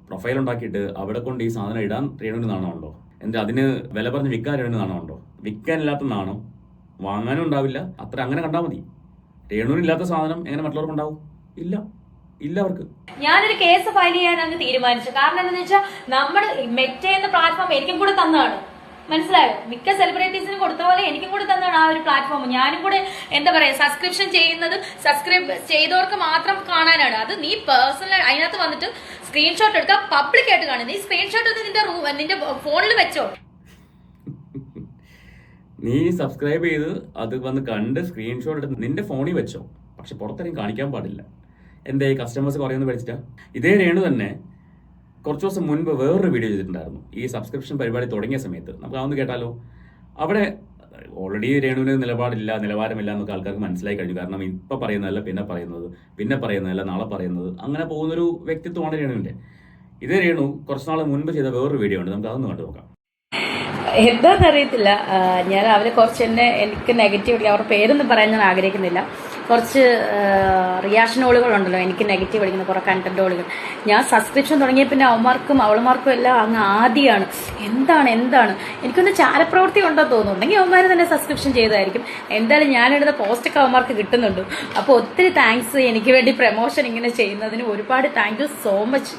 Speaker 1: പ്രൊഫൈൽ ഉണ്ടാക്കിയിട്ട് അവിടെ കൊണ്ട് ഈ സാധനം ഇടാൻ രേണുവിന് നാണമുണ്ടോ? എന്നിട്ട് അതിന് വില പറഞ്ഞ് വിൽക്കാൻ രേണുവിന് നാണമുണ്ടോ? വിൽക്കാനില്ലാത്ത നാണം വാങ്ങാനും ഉണ്ടാവില്ല. അത്ര അങ്ങനെ കണ്ടാൽ മതി. രേണുവിനില്ലാത്ത സാധനം എങ്ങനെ മറ്റുള്ളവർക്ക് ഉണ്ടാവും? ഇല്ല അവർക്ക്.
Speaker 3: ഞാനൊരു കേസ് ഫയൽ ചെയ്യാൻ അങ്ങ് തീരുമാനിച്ചു. കാരണം എന്താണെന്ന് വെച്ചാൽ നമ്മുടെ മെറ്റ എന്ന പ്ലാറ്റ്ഫോം എനിക്കും കൂടെ തന്നതാണ്. മനസ്സിലായോ? മിക്ക സെലിബ്രിറ്റീസിനും കൊടുത്ത പോലെ എനിക്കും കൂടെ തന്നതാണ് ആ ഒരു പ്ലാറ്റ്ഫോം. ഞാനും കൂടെ എന്താ പറയാ, സബ്സ്ക്രിപ്ഷൻ ചെയ്യുന്നത് സബ്സ്ക്രൈബ് ചെയ്തവർക്ക് മാത്രം കാണാനാണ്. അത് നീ പേഴ്സണൽ അതിനകത്ത് വന്നിട്ട് സ്ക്രീൻഷോട്ട് എടുക്കുക, പബ്ലിക് ആയിട്ട് കാണുന്നത്. നീ സ്ക്രീൻഷോട്ട് നിന്റെ ഫോണിൽ വെച്ചോ.
Speaker 2: നീ സബ്സ്ക്രൈബ് ചെയ്ത് അത് വന്ന് കണ്ട് സ്ക്രീൻഷോട്ട് എടുത്ത് നിന്റെ ഫോണിൽ വെച്ചോ, പക്ഷെ പുറത്തിറങ്ങി കാണിക്കാൻ പാടില്ല. എന്തേ കസ്റ്റമേഴ്സ് കുറയുമെന്ന് പഠിച്ചിട്ടാ? ഇതേ രേണു തന്നെ കുറച്ച് ദിവസം മുൻപ് വേറൊരു വീഡിയോ ചെയ്തിട്ടുണ്ടായിരുന്നു ഈ സബ്സ്ക്രിപ്ഷൻ പരിപാടി തുടങ്ങിയ സമയത്ത്. നമുക്ക് അതൊന്ന് കേട്ടാലോ? അവിടെ ഓൾറെഡി രേണുവിന് നിലവാരമില്ല എന്നൊക്കെ ആൾക്കാർക്ക് മനസ്സിലായി കഴിഞ്ഞു. കാരണം ഇപ്പം പറയുന്നതല്ല പിന്നെ പറയുന്നതല്ല നാളെ പറയുന്നത്, അങ്ങനെ പോകുന്നൊരു വ്യക്തിത്വമാണ് രേണുവിൻ്റെ. ഇതേ രേണു കുറച്ച് നാൾ മുൻപ് ചെയ്ത വേറൊരു വീഡിയോ ഉണ്ട്, നമുക്ക് അതൊന്ന് കണ്ടു നോക്കാം.
Speaker 3: എന്താണെന്ന് അറിയത്തില്ല, ഞാൻ അവരെ കുറച്ച് തന്നെ എനിക്ക് നെഗറ്റീവ് അടിക്കുക, അവരുടെ പേരൊന്നും പറയാൻ ഞാൻ ആഗ്രഹിക്കുന്നില്ല. കുറച്ച് റിയാക്ഷൻ ഓളുകളുണ്ടല്ലോ എനിക്ക് നെഗറ്റീവ് അടിക്കുന്ന കുറേ കണ്ടന്റ് ഓളുകൾ. ഞാൻ സബ്സ്ക്രിപ്ഷൻ തുടങ്ങിയ പിന്നെ അവൾമാർക്കും എല്ലാം അങ്ങ് ആദ്യമാണ് എന്താണ് എനിക്കൊന്ന് ചാരപ്രവൃത്തി ഉണ്ടോ തോന്നുന്നുണ്ടെങ്കിൽ അവന്മാർ തന്നെ സബ്സ്ക്രിപ്ഷൻ ചെയ്തായിരിക്കും. എന്തായാലും ഞാനെടുത്ത പോസ്റ്റൊക്കെ അവന്മാർക്ക് കിട്ടുന്നുണ്ട്. അപ്പോൾ ഒത്തിരി താങ്ക്സ് എനിക്ക് വേണ്ടി പ്രമോഷൻ ഇങ്ങനെ ചെയ്യുന്നതിന്. ഒരുപാട് thank you so much.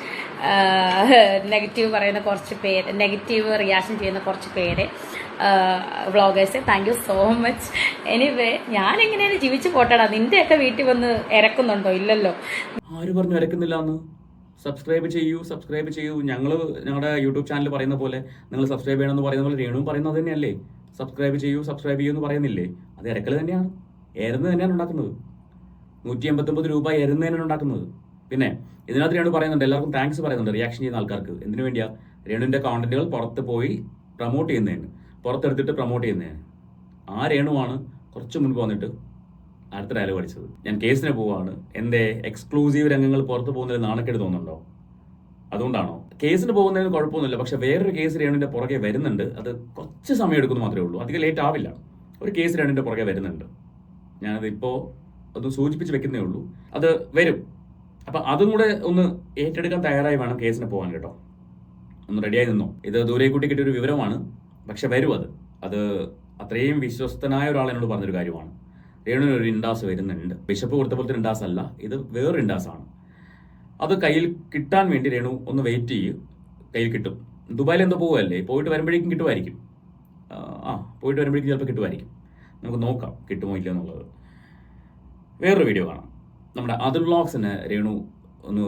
Speaker 3: Negative പറയുന്ന കുറച്ച് പേര്, നെഗറ്റീവ് റിയാക്ഷൻ ചെയ്യുന്ന കുറച്ച് പേര് vloggers, thank you so much. Anyway ഞാനെങ്ങനെയാണ് ജീവിച്ചു പോട്ടടാ. നിന്റെയൊക്കെ വീട്ടിൽ വന്ന് ഇറക്കുന്നുണ്ടോ? ഇല്ലല്ലോ.
Speaker 2: ആര് പറഞ്ഞു ഇറക്കുന്നില്ല എന്ന്? സബ്സ്ക്രൈബ് ചെയ്യൂ. ഞങ്ങളുടെ യൂട്യൂബ് ചാനൽ പറയുന്ന പോലെ, നിങ്ങൾ സബ്സ്ക്രൈബ് ചെയ്യണമെന്ന് പറയുന്ന പോലെ രേണു പറയുന്നത് തന്നെയല്ലേ? സബ്സ്ക്രൈബ് ചെയ്യൂ എന്ന് പറയുന്നില്ലേ? അത് ഇറക്കൽ തന്നെയാണ്, തന്നെയാണ് ഉണ്ടാക്കുന്നത്. 189 രൂപ തന്നെയാണ് ഉണ്ടാക്കുന്നത്. പിന്നെ ഇതിനകത്ത് രേണു പറയുന്നുണ്ട്, എല്ലാവർക്കും താങ്ക്സ് പറയുന്നുണ്ട് റിയാക്ഷൻ ചെയ്യുന്ന ആൾക്കാർക്ക്. എന്തിനു വേണ്ടിയാ? രേണുവിൻ്റെ കോണ്ടന്റുകൾ പുറത്ത് പോയി പ്രൊമോട്ട് ചെയ്യുന്നതിന്, പുറത്തെടുത്തിട്ട് പ്രൊമോട്ട് ചെയ്യുന്നതിന്. ആ രേണുവാണ് കുറച്ച് മുൻപ് വന്നിട്ട് അടുത്ത ഡയലോഗ് അടിച്ചത്, ഞാൻ കേസിന് പോവാണ്, എൻ്റെ എക്സ്ക്ലൂസീവ് രംഗങ്ങൾ പുറത്ത് പോകുന്നതിൽ നാണക്കേട് തോന്നുന്നുണ്ടോ? അതുകൊണ്ടാണോ? കേസിന് പോകുന്നതിന് കുഴപ്പമൊന്നുമില്ല, പക്ഷെ വേറൊരു കേസ് രേണുവിൻ്റെ പുറകെ വരുന്നുണ്ട്. അത് കുറച്ച് സമയം എടുക്കുന്നു മാത്രമേ ഉള്ളൂ, അധികം ലേറ്റ് ആവില്ല. ഒരു കേസ് രേണുവിൻ്റെ പുറകെ വരുന്നുണ്ട്. ഞാനത് ഇപ്പോൾ ഒന്ന് സൂചിപ്പിച്ച് വെക്കുന്നേ ഉള്ളൂ, അത് വരും. അപ്പം അതും കൂടെ ഒന്ന് ഏറ്റെടുക്കാൻ തയ്യാറായി വേണം കേസിന് പോകാൻ കേട്ടോ. ഒന്ന് റെഡിയായി നിന്നോ. ഇത് ദൂരേക്കുട്ടി കിട്ടിയൊരു വിവരമാണ്, പക്ഷെ വരും. അത് അത്രയും വിശ്വസ്തനായ ഒരാൾ എന്നോട് പറഞ്ഞൊരു കാര്യമാണ്. രേണുവിന് ഒരു ഇൻഡാസ് വരുന്നുണ്ട്. ബിഷപ്പ് കൊടുത്ത പോലത്തെ ഇൻഡാസ് അല്ല, ഇത് വേറൊരു ഇൻഡാസാണ്. അത് കയ്യിൽ കിട്ടാൻ വേണ്ടി രേണു ഒന്ന് വെയിറ്റ് ചെയ്യും, കയ്യിൽ കിട്ടും. ദുബായിൽ എന്തോ പോവുകയല്ലേ, പോയിട്ട് വരുമ്പോഴേക്കും കിട്ടുമായിരിക്കും. പോയിട്ട് വരുമ്പോഴേക്കും ചിലപ്പോൾ കിട്ടുമായിരിക്കും. നമുക്ക് നോക്കാം കിട്ടുമോ ഇല്ല എന്നുള്ളത്. വേറൊരു വീഡിയോ കാണാം. നമ്മുടെ അതുൽ വ്ളോഗ്സിനെ രേണു ഒന്ന്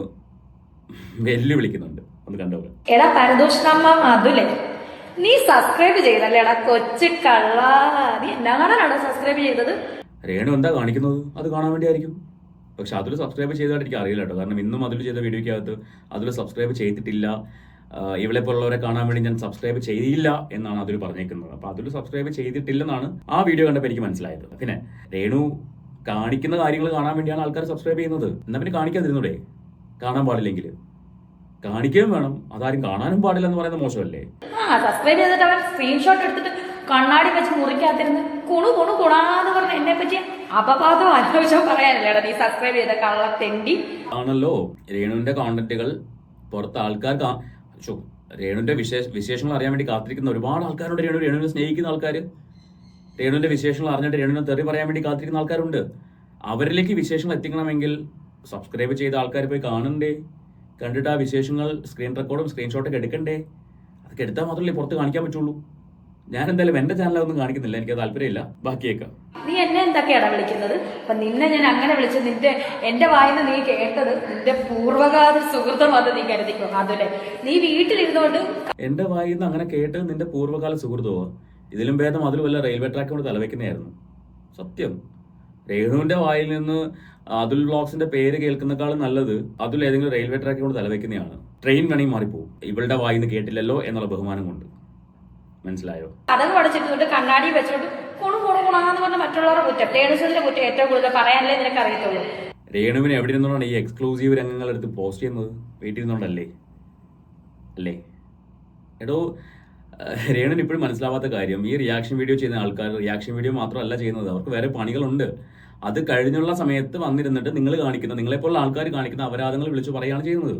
Speaker 2: വെല്ലുവിളിക്കുന്നുണ്ട്, ഒന്ന് കണ്ടോളൂ.
Speaker 3: എടാ പരദൂഷണമ്മ അതുലേ, നീ സബ്സ്ക്രൈബ് ചെയ്തല്ലേ എടാ കൊച്ചു കള്ള. നീ എന്നാ കാണാനാണോ സബ്സ്ക്രൈബ് ചെയ്തത്?
Speaker 2: രേണു എന്താ കാണിക്കുന്നത് അത് കാണാൻ വേണ്ടിയായിരിക്കും. പക്ഷെ അതിൽ സബ്സ്ക്രൈബ് ചെയ്തതായിട്ട് എനിക്ക് അറിയില്ല കേട്ടോ. കാരണം ഇന്നും അതിൽ ചെയ്ത വീഡിയോയ്ക്കകത്ത് അതിൽ സബ്സ്ക്രൈബ് ചെയ്തിട്ടില്ല, ഇവളെ പോലുള്ളവരെ കാണാൻ വേണ്ടി ഞാൻ സബ്സ്ക്രൈബ് ചെയ്തില്ല എന്നാണ് അതിൽ പറഞ്ഞേക്കുന്നത്. അപ്പോൾ അതിൽ സബ്സ്ക്രൈബ് ചെയ്തിട്ടില്ലെന്നാണ് ആ വീഡിയോ കണ്ടപ്പോൾ എനിക്ക് മനസ്സിലായത്. പിന്നെ രേണു കാണിക്കുന്ന കാര്യങ്ങൾ കാണാൻ വേണ്ടിയാണ് ആൾക്കാർ സബ്സ്ക്രൈബ് ചെയ്യുന്നത്. എന്നാൽ പിന്നെ കാണിക്കാതിരുന്നൂടെ? കാണാൻ പാടില്ലെങ്കിൽ കാണിക്കുകയും വേണം, അതാരും കാണാനും പാടില്ല എന്ന് പറയുന്നത് മോശമല്ലേ?
Speaker 3: സബ്സ്ക്രൈബ് ചെയ്തിട്ട് അവൻ സ്ക്രീൻഷോട്ട് എടുത്തിട്ട് കണ്ണാടി വെച്ച് മുറിക്കാത്തിരുന്ന് കുണാന്ന് പറഞ്ഞ എന്നെ പറ്റി അപവാദം അന്വേഷണം പറയാനല്ലേടാ നീ സബ്സ്ക്രൈബ് ചെയ്ത കള്ളത്തെണ്ടി
Speaker 2: ആണല്ലോ. രേണുവിന്റെ കോണ്ടന്റുകൾ പുറത്ത് ആൾക്കാർ രേണുവിന്റെ വിശേഷങ്ങൾ അറിയാൻ വേണ്ടി കാത്തിരിക്കുന്ന ഒരുപാട് ആൾക്കാരുണ്ട്. രേണുവിനെ സ്നേഹിക്കുന്ന ആൾക്കാർ, രേണുവിന്റെ വിശേഷങ്ങൾ അറിഞ്ഞിട്ട് രേണുവിനെ തെറി പറയാൻ വേണ്ടി കാത്തിരിക്കുന്ന ആൾക്കാരുണ്ട്. അവരിലേക്ക് വിശേഷങ്ങൾ എത്തിക്കണമെങ്കിൽ സബ്സ്ക്രൈബ് ചെയ്ത ആൾക്കാർ പോയി കാണണ്ടേ, കണ്ടിട്ട് ആ വിശേഷങ്ങൾ സ്ക്രീൻ റെക്കോർഡും സ്ക്രീൻഷോട്ടൊക്കെ എടുക്കണ്ടേ? അതൊക്കെ എടുത്താൽ മാത്രമല്ലേ പുറത്ത് കാണിക്കാൻ പറ്റുള്ളൂ. ഞാൻ എന്തായാലും എന്റെ ചാനലൊന്നും കാണിക്കുന്നില്ല, എനിക്ക് താല്പര്യമില്ല. ബാക്കിയേക്കാം.
Speaker 3: നീ എന്നെ എന്തൊക്കെയാണ് വിളിക്കുന്നത്? അപ്പൊ നിന്നെ ഞാൻ അങ്ങനെ വിളിച്ചത് എന്റെ വായിന്ന് നീ കേട്ടത് നിന്റെ പൂർവ്വകാല സുഹൃത്തം അത് നീ കരുതിക്കോ. അതുലെ നീ വീട്ടിലിരുന്നോണ്ട്
Speaker 2: എന്റെ വായിന്ന് അങ്ങനെ കേട്ടത് നിന്റെ പൂർവ്വകാല സുഹൃത്തോ? ഇതിലും ഭേദം അതിൽ വല്ല റെയിൽവേ ട്രാക്ക് കൊണ്ട് തലവെക്കുന്നതായിരുന്നു. സത്യം, രേണുവിന്റെ വായിൽ നിന്ന് അതുൽ വ്ളോഗ്സിന്റെ പേര് കേൾക്കുന്നേക്കാളും നല്ലത് അതുൽ ഏതെങ്കിലും റെയിൽവേ ട്രാക്ക് കൊണ്ട് തലവെക്കുന്നതാണ്. ട്രെയിൻ വേണമെങ്കിൽ മാറിപ്പോവും, ഇവളുടെ വായിൽ നിന്ന് കേട്ടില്ലല്ലോ എന്നുള്ള ബഹുമാനം കൊണ്ട്. മനസ്സിലായോ?
Speaker 3: കഥക് പടച്ചിട്ട് കണ്ണാടി വെച്ചോണ്ട് കുണുകുണാന്ന് പറഞ്ഞ മറ്റുള്ളവരുടെ കുറ്റം, രേണുസുവിന്റെ കുറ്റം ഏറ്റവും കൂടുതൽ പറയാനല്ലേ നിനക്ക് അറിയത്തുള്ളൂ.
Speaker 2: രേണുവിന് എവിടെ നിന്നുകൊണ്ടാണ് ഈ എക്സ്ക്ലൂസീവ് രംഗങ്ങൾ എടുത്ത് പോസ്റ്റ് ചെയ്യുന്നത്? വീട്ടിൽ നിന്നുകൊണ്ടല്ലേ? അല്ലേ? എടോ, രേണുവിന് ഇപ്പോഴും മനസ്സിലാവാത്ത കാര്യം, ഈ റിയാക്ഷൻ വീഡിയോ ചെയ്യുന്ന ആൾക്കാർ റിയാക്ഷൻ വീഡിയോ മാത്രമല്ല ചെയ്യുന്നത്, അവർക്ക് വേറെ പണികളുണ്ട്. അത് കഴിഞ്ഞുള്ള സമയത്ത് വന്നിരുന്നിട്ട് നിങ്ങളെപ്പോലുള്ള ആൾക്കാർ കാണിക്കുന്ന അപരാധങ്ങൾ വിളിച്ചു പറയുകയാണ് ചെയ്യുന്നത്.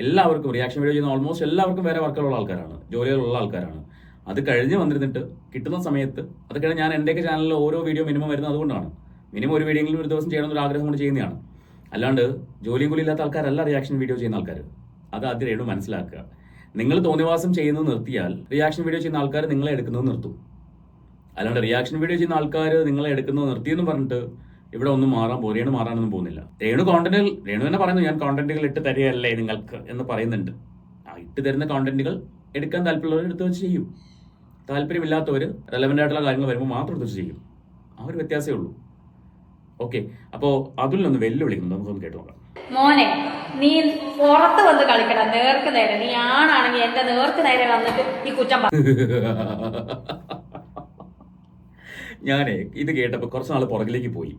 Speaker 2: എല്ലാവർക്കും റിയാക്ഷൻ വീഡിയോ ചെയ്യുന്ന ഓൾമോസ്റ്റ് എല്ലാവർക്കും വേറെ വർക്കുകളുള്ള ആൾക്കാരാണ്, ജോലികളുള്ള ആൾക്കാരാണ്. അത് കഴിഞ്ഞ് വന്നിരുന്നിട്ട് കിട്ടുന്ന സമയത്ത്, അതൊക്കെയാണ് ഞാൻ എൻ്റെയൊക്കെ ചാനലിൽ ഓരോ വീഡിയോ മിനിമം വരുന്നത് അതുകൊണ്ടാണ്. മിനിമം ഒരു വീഡിയോയെങ്കിലും ഒരു ദിവസം ചെയ്യണമെന്നൊരു ആഗ്രഹം കൊണ്ട് ചെയ്യുന്നതാണ്. അല്ലാണ്ട് ജോലിയും കൂടി ഇല്ലാത്ത ആൾക്കാരല്ല റിയാക്ഷൻ വീഡിയോ ചെയ്യുന്ന ആൾക്കാർ. അത് ആദ്യം രേണു മനസ്സിലാക്കുക. നിങ്ങൾ തോന്നിവാസം ചെയ്യുന്നത് നിർത്തിയാൽ റിയാക്ഷൻ വീഡിയോ ചെയ്യുന്ന ആൾക്കാർ നിങ്ങളെ എടുക്കുന്നത് നിർത്തും. അല്ലാണ്ട് റിയാക്ഷൻ വീഡിയോ ചെയ്യുന്ന ആൾക്കാർ നിങ്ങളെ എടുക്കുന്നത് നിർത്തിയെന്ന് പറഞ്ഞിട്ട് ഇവിടെ ഒന്നും രേണു മാറാനൊന്നും പോകുന്നില്ല. രേണു തന്നെ പറയുന്നു, ഞാൻ കോണ്ടന്റുകൾ ഇട്ട് തരികയല്ലേ നിങ്ങൾക്ക് എന്ന് പറയുന്നുണ്ട്. ഇട്ട് തരുന്ന കോണ്ടന്റുകൾ എടുക്കാൻ താല്പര്യമുള്ളവർ എടുത്ത് വെച്ച് ചെയ്യും. താല്പര്യമില്ലാത്തവർ റെലവൻ്റ് ആയിട്ടുള്ള കാര്യങ്ങൾ വരുമ്പോൾ മാത്രം എടുത്ത് ചെയ്യും. ആ ഒരു വ്യത്യാസമേ ഉള്ളൂ. ഓക്കെ, അപ്പോൾ അതിലൊന്ന് വെല്ലുവിളിക്കുന്നു, നമുക്കൊന്ന് കേട്ട് നോക്കാം.
Speaker 3: മോനെ, നീ പുറത്ത് വന്ന് കളിക്കണം, നേർക്ക് നേരെ. നീ ആണാണെങ്കിൽ എന്റെ നേർക്ക് നേരെ വന്നിട്ട് ഈ കുറ്റം
Speaker 2: ഞാനേ ഇത് കേട്ടപ്പോൾ കുറച്ച് നാൾ പുറകിലേക്ക് പോയി.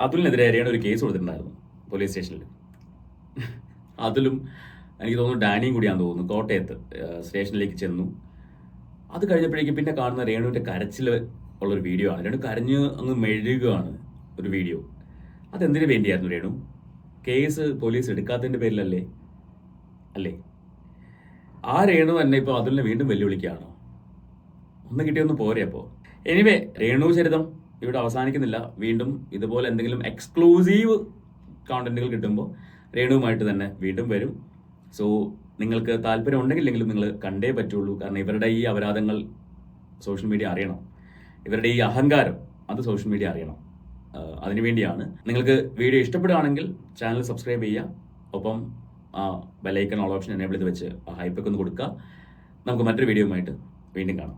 Speaker 2: അതുലിനെതിരെ രേണു ഒരു കേസ് കൊടുത്തിട്ടുണ്ടായിരുന്നു പോലീസ് സ്റ്റേഷനിൽ. അതിലും എനിക്ക് തോന്നുന്നു ഡാനിയും കൂടിയാണെന്ന് തോന്നുന്നു, കോട്ടയത്ത് സ്റ്റേഷനിലേക്ക് ചെന്നു. അത് കഴിഞ്ഞപ്പോഴേക്കും പിന്നെ കാണുന്ന രേണുവിൻ്റെ കരച്ചിൽ ഉള്ളൊരു വീഡിയോ ആണ്. രേണു കരഞ്ഞ് അങ്ങ് മെഴുകുകയാണ് ഒരു വീഡിയോ. അതെന്തിനു വേണ്ടിയായിരുന്നു രേണു? കേസ് പോലീസ് എടുക്കാത്തതിൻ്റെ പേരിലല്ലേ? അല്ലേ? ആ രേണു തന്നെ ഇപ്പോൾ അതുലിനെ വീണ്ടും വെല്ലുവിളിക്കുകയാണോ? ഒന്ന് കിട്ടിയൊന്ന് പോരെ അപ്പോൾ. എനിവേ, രേണു ചരിതം ഇവിടെ അവസാനിക്കുന്നില്ല. വീണ്ടും ഇതുപോലെ എന്തെങ്കിലും എക്സ്ക്ലൂസീവ് കോണ്ടന്റുകൾ കിട്ടുമ്പോൾ രേണുവുമായിട്ട് തന്നെ വീണ്ടും വരും. സോ നിങ്ങൾക്ക് താല്പര്യം ഉണ്ടെങ്കിലെങ്കിലും നിങ്ങൾ കണ്ടേ പറ്റുള്ളൂ. കാരണം ഇവരുടെ ഈ അപരാധങ്ങൾ സോഷ്യൽ മീഡിയ അറിയണം. ഇവരുടെ ഈ അഹങ്കാരം അത് സോഷ്യൽ മീഡിയ അറിയണം. അതിനുവേണ്ടിയാണ്. നിങ്ങൾക്ക് വീഡിയോ ഇഷ്ടപ്പെടുകയാണെങ്കിൽ ചാനൽ സബ്സ്ക്രൈബ് ചെയ്യുക. ഒപ്പം ആ ബെലൈക്കൺ ഓൾ ഓപ്ഷൻ എനേബിൾ ചെയ്ത് വെച്ച് ആ ഹൈപ്പൊക്കെ ഒന്ന് കൊടുക്കുക. നമുക്ക് മറ്റൊരു വീഡിയോയുമായിട്ട് വീണ്ടും കാണാം.